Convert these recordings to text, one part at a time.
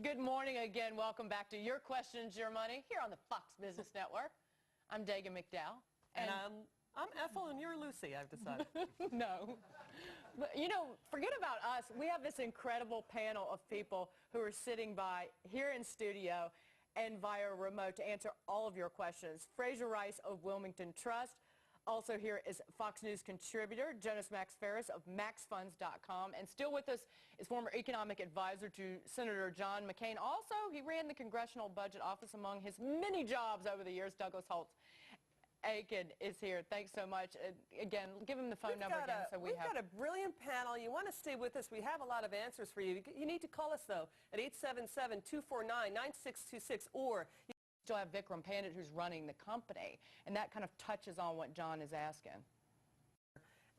Good morning again. Welcome back to Your Questions, Your Money here on the Fox Business Network. I'm Dagan McDowell. And I'm Ethel and you're Lucy, I've decided. No. But, you know, forget about us. We have this incredible panel of people who are sitting by here in studio and via remote to answer all of your questions. Frazer Rice of Wilmington Trust. Also here is Fox News contributor Jonas Max Ferris of MaxFunds.com. And still with us is former economic advisor to Senator John McCain. Also, he ran the Congressional Budget Office among his many jobs over the years. Douglas Holtz-Aiken is here. Thanks so much. Again, give him the phone number again. We've got a brilliant panel. You want to stay with us. We have a lot of answers for you. You need to call us, though, at 877-249-9626, or still have Vikram Pandit, who's running the company, and that kind of touches on what John is asking.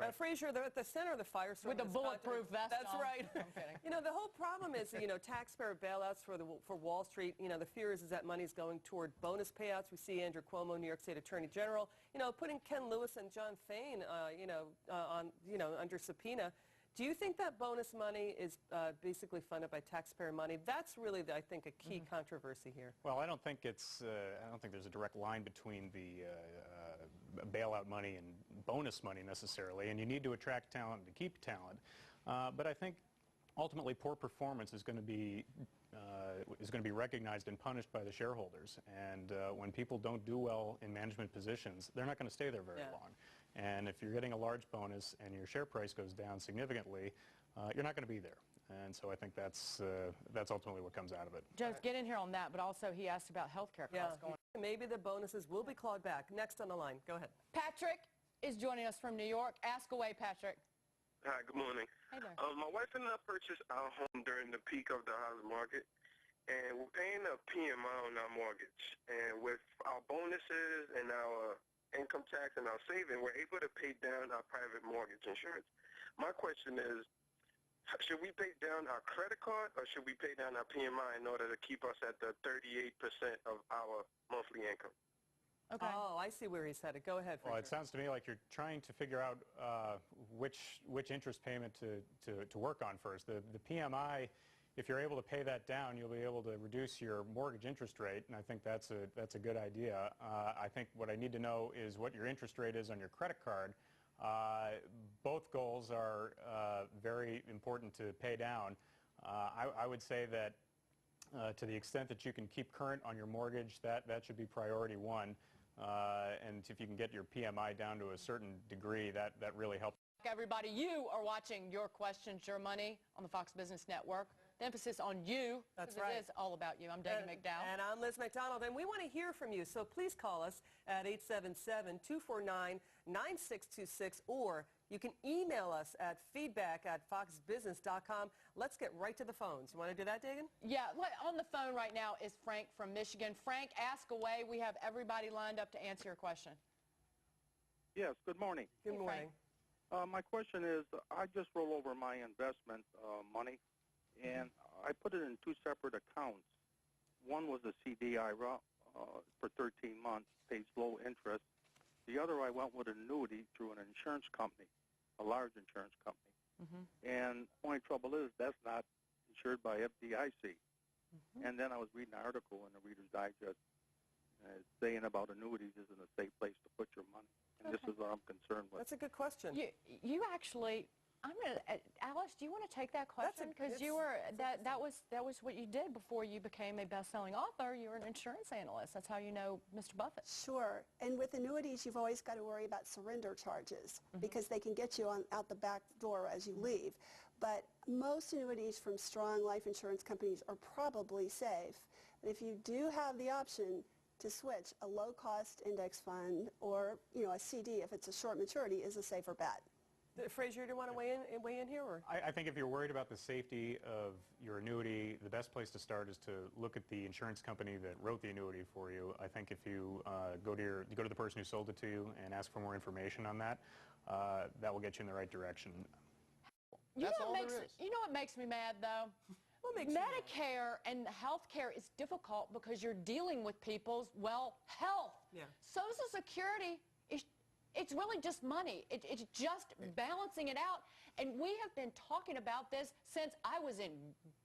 Right. Frazer, they're at the center of the firestorm. With the bulletproof vest That's on. right. I'm kidding. You know, the whole problem is, taxpayer bailouts for Wall Street. The fear is that money's going toward bonus payouts. We see Andrew Cuomo, New York State Attorney General, putting Ken Lewis and John Fain, under subpoena. Do you think that bonus money is basically funded by taxpayer money? That's really, I think, a key controversy here. Well, I don't think there's a direct line between the bailout money and bonus money necessarily, and you need to attract talent to keep talent. But I think ultimately poor performance is going to be recognized and punished by the shareholders. And when people don't do well in management positions, they're not going to stay there very long. And if you're getting a large bonus and your share price goes down significantly, you're not going to be there. And so I think that's ultimately what comes out of it. Joe, get in here on that, but also he asked about health care costs going. Maybe the bonuses will be clawed back. Next on the line. Go ahead. Patrick is joining us from New York. Ask away, Patrick. Hi, good morning. Hey there. My wife and I purchased our home during the peak of the housing market, and we're paying a PMI on our mortgage. And with our bonuses and our income tax and our saving, we're able to pay down our private mortgage insurance. My question is, should we pay down our credit card or should we pay down our PMI in order to keep us at the 38% of our monthly income? Okay. Oh, I see where he's headed. Go ahead, Frazer. Well, it sounds to me like you're trying to figure out which interest payment to work on first. The PMI, if you're able to pay that down, you'll be able to reduce your mortgage interest rate, and I think that's a good idea. I think what I need to know is what your interest rate is on your credit card. Both goals are very important to pay down. I would say that to the extent that you can keep current on your mortgage, that should be priority one. And if you can get your PMI down to a certain degree, that really helps. Everybody, you are watching Your Questions, Your Money on the Fox Business Network. The emphasis on you. That's right. It is all about you. I'm Dagan McDowell. And I'm Liz McDonald. And we want to hear from you. So please call us at 877-249-9626. Or you can email us at feedback@foxbusiness.com. Let's get right to the phones. You want to do that, Dagan? Yeah. On the phone right now is Frank from Michigan. Frank, ask away. We have everybody lined up to answer your question. Yes, good morning. Good morning. My question is, I just roll over my investment money, and I put it in two separate accounts. One was a CD IRA for 13 months, pays low interest. The other, I went with an annuity through an insurance company, a large insurance company. And the only trouble is that's not insured by FDIC. And then I was reading an article in the Reader's Digest saying about annuities isn't a safe place to put your money. And this is what I'm concerned with. That's a good question. You actually, Alice, do you want to take that question? Because you were that was what you did before you became a best-selling author. You were an insurance analyst. That's how you know Mr. Buffett. Sure. And with annuities, you've always got to worry about surrender charges because they can get you out the back door as you leave. But most annuities from strong life insurance companies are probably safe. But if you do have the option to switch, a low-cost index fund or a CD, if it's a short maturity, is a safer bet. Frazer, do you want to weigh in here? Or? I think if you're worried about the safety of your annuity, the best place to start is to look at the insurance company that wrote the annuity for you. I think if you go to the person who sold it to you and ask for more information on that, that will get you in the right direction. You know what makes me mad, though? Medicare and health care is difficult because you're dealing with people's, health. Yeah. Social Security, it's really just money. It's just balancing it out. And we have been talking about this since I was in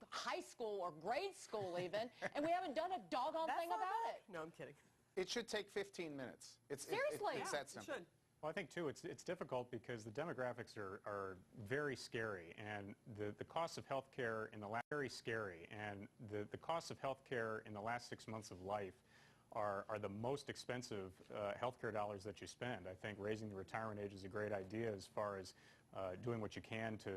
high school or grade school even, and we haven't done a doggone thing about it. No, I'm kidding. It should take 15 minutes. Seriously. It's that simple. It should. Well, I think, too, it's difficult because the demographics are very scary, and the costs of health care in the very scary, and the costs of health care in the last 6 months of life are the most expensive health care dollars that you spend. I think raising the retirement age is a great idea as far as doing what you can to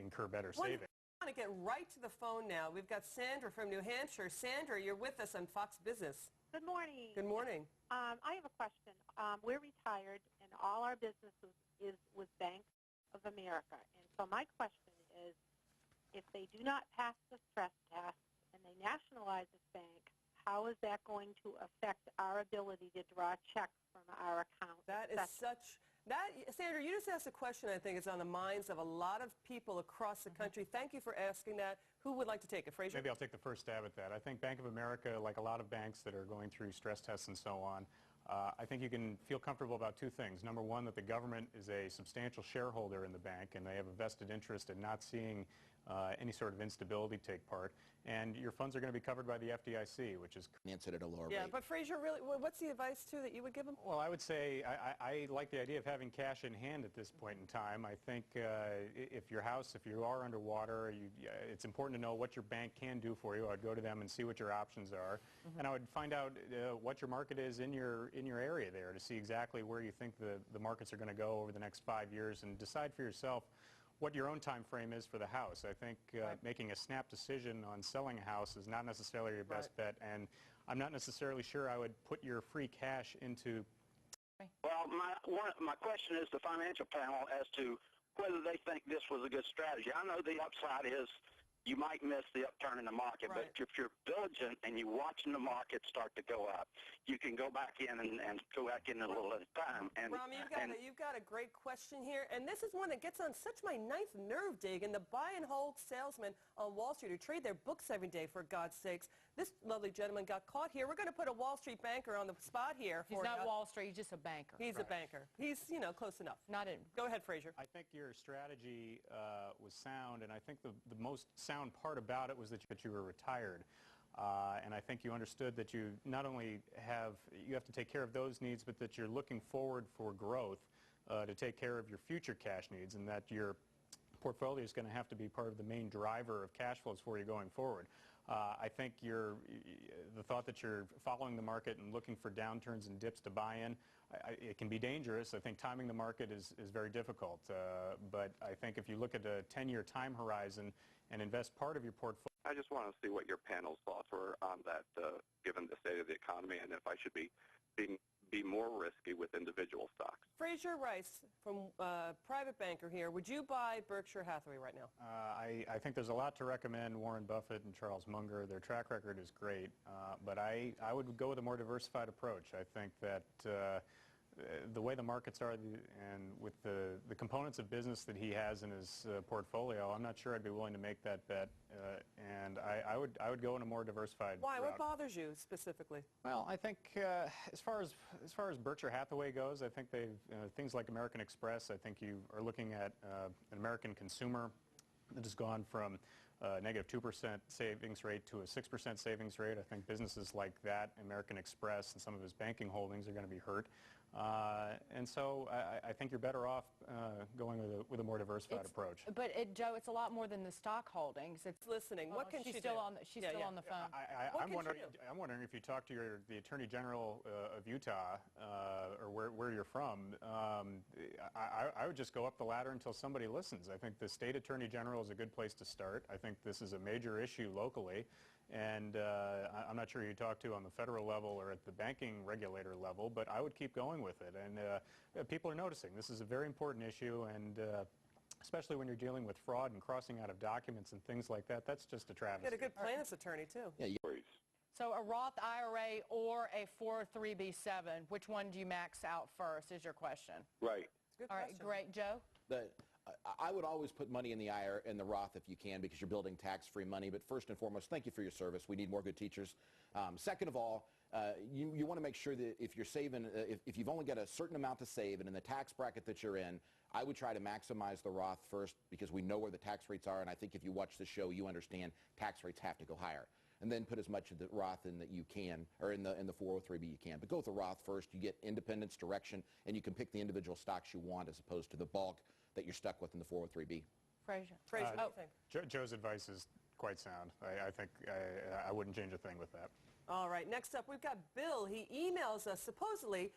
incur better savings. I want to get right to the phone now. We've got Sandra from New Hampshire. Sandra, you're with us on Fox Business. Good morning. Good morning. I have a question. We're retired, and all our business is with Bank of America. And so my question is, if they do not pass the stress test and they nationalize this bank, how is that going to affect our ability to draw checks from our account? That is Sandra, you just asked a question I think is on the minds of a lot of people across the country. Thank you for asking that. Who would like to take it? Frazer? Maybe I'll take the first stab at that. I think Bank of America, like a lot of banks that are going through stress tests and so on, I think you can feel comfortable about two things. Number one, that the government is a substantial shareholder in the bank, and they have a vested interest in not seeing any sort of instability take part. And your funds are going to be covered by the FDIC, which is financed at a lower rate. Yeah, but Frazer, really, what's the advice, too, that you would give them? Well, I would say I like the idea of having cash in hand at this point in time. I think if you are underwater, it's important to know what your bank can do for you. I'd go to them and see what your options are. And I would find out what your market is in your area there to see exactly where you think the markets are going to go over the next 5 years and decide for yourself what your own time frame is for the house. I think making a snap decision on selling a house is not necessarily your best bet, and I'm not necessarily sure I would put your free cash into... Well, my question is the financial panel as to whether they think this was a good strategy. I know the upside is you might miss the upturn in the market, but if you're diligent and you're watching the market start to go up, you can go back in and go back in a little at a time. And Rami, you've got a great question here, and this is one that gets on such my ninth nerve, Dig, and the buy and hold salesmen on Wall Street who trade their books every day, for God's sakes. This lovely gentleman got caught here. We're going to put a Wall Street banker on the spot here. He's not Wall Street, he's just a banker. He's a banker. He's, close enough. Not in. Go ahead, Frazer. I think your strategy was sound, and I think the most sound part about it was that you were retired. And I think you understood that you not only have to take care of those needs, but that you're looking forward for growth to take care of your future cash needs, and that your portfolio is going to have to be part of the main driver of cash flows for you going forward. I think the thought that you're following the market and looking for downturns and dips to buy in, it can be dangerous. I think timing the market is very difficult. But I think if you look at a 10-year time horizon and invest part of your portfolio... I just want to see what your panel's thoughts were on that, given the state of the economy, and if I should be more risky with individual stocks. Frazer Rice, from private banker here. Would you buy Berkshire Hathaway right now? I think there's a lot to recommend Warren Buffett and Charles Munger. Their track record is great, but I would go with a more diversified approach. I think that the way the markets are and with the components of business that he has in his portfolio, I'm not sure I'd be willing to make that bet, and I would go in a more diversified Why? route. What bothers you specifically? Well, I think as far as Berkshire Hathaway goes, I think they've things like American Express. I think you are looking at an American consumer that has gone from negative 2% savings rate to a 6% savings rate. I think businesses like that, American Express, and some of his banking holdings are going to be hurt. And so I think you're better off going with a more diversified approach. But, Joe, it's a lot more than the stock holdings. It's listening. What can she do? She's still on the phone. I'm wondering if you talk to the Attorney General of Utah or where you're from, I would just go up the ladder until somebody listens. I think the state Attorney General is a good place to start. I think this is a major issue locally. And I'm not sure who you talk to on the federal level or at the banking regulator level, but I would keep going with it. And people are noticing. This is a very important issue, and especially when you're dealing with fraud and crossing out of documents and things like that, that's just a travesty. You got a good plaintiff's attorney, too. Yeah, So a Roth IRA or a 403b7, which one do you max out first is your question. Right. Good All right, question. great. Joe? I would always put money in the IRA and the Roth if you can, because you're building tax-free money. But first and foremost, thank you for your service. We need more good teachers. Second of all, you want to make sure that if you're saving, if you've only got a certain amount to save, and in the tax bracket that you're in, I would try to maximize the Roth first because we know where the tax rates are, and I think if you watch the show, you understand tax rates have to go higher. And then put as much of the Roth in that you can, or in the 403B you can. But go with the Roth first. You get independence, direction, and you can pick the individual stocks you want as opposed to the bulk that you're stuck with in the 403B. Frazer. Frazer, what do you think? Joe's advice is quite sound. I think I wouldn't change a thing with that. All right, next up we've got Bill. He emails us supposedly